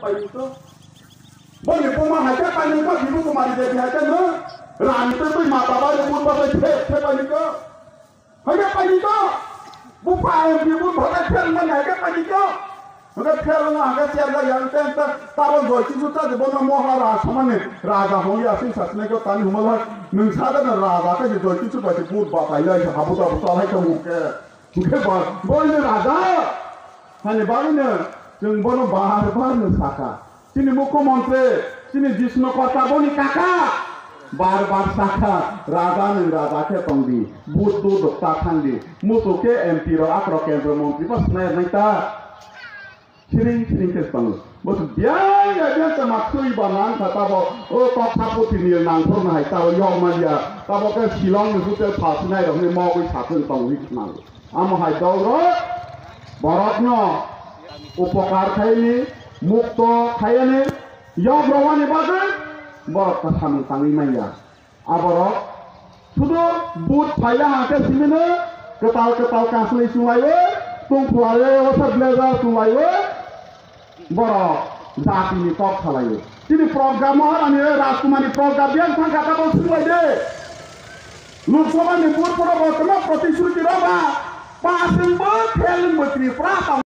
paito boni poma haja paito bibu kumari devi haja no rani to tu mata ba le mun ba the paito haja paito bupa bibu bhole phel man haja paito haja phel na haja cherga yang ten ta taro goi chi suta de bono mohara samane raja hongi asin satne ko tani humal nung sada na raja ka je goi chi suta de put ba pai lai habu ta ta hai ka muke muke ba boi raja hani barunya jeng bono bahar bahar saka sini mukhomantri sini jisno kota boni kaka bar saka raja neng raja ke tongdi butu dokta thangdi musuke MP ro akro kendra mantri pas naik naita sering ke tang bos dia sama kui banan kata bo oh top sapu tinil nang pur na hai ta yo malia ta bo ke silong ni sute phas nai ro ni mo kui sapun tong wi nang am hai dau ro baratnya উপকার খাইনি মুক্ত খাইনি ইয়ব রওয়ানি বাদে বড় কথা তাঙ্গি মাইয়া আবার শুধু বুট ফাইলা হাতে সিমিনে কেতাল কাসলি সুলাইবে তুম ফুয়ালে ওসব ব্লেজার সুলাইবে বড় জাতিনি টক খালাইবে তিনি প্রোগ্রাম আমি রাজকুমারী প্রোগ্রাম বিয়ান থাকা কথা সুলাইবে লোকসভা নিপুর পরবর্তী প্রতিশ্রুতি রবা পাসিংবো খেলবো ত্রিপুরা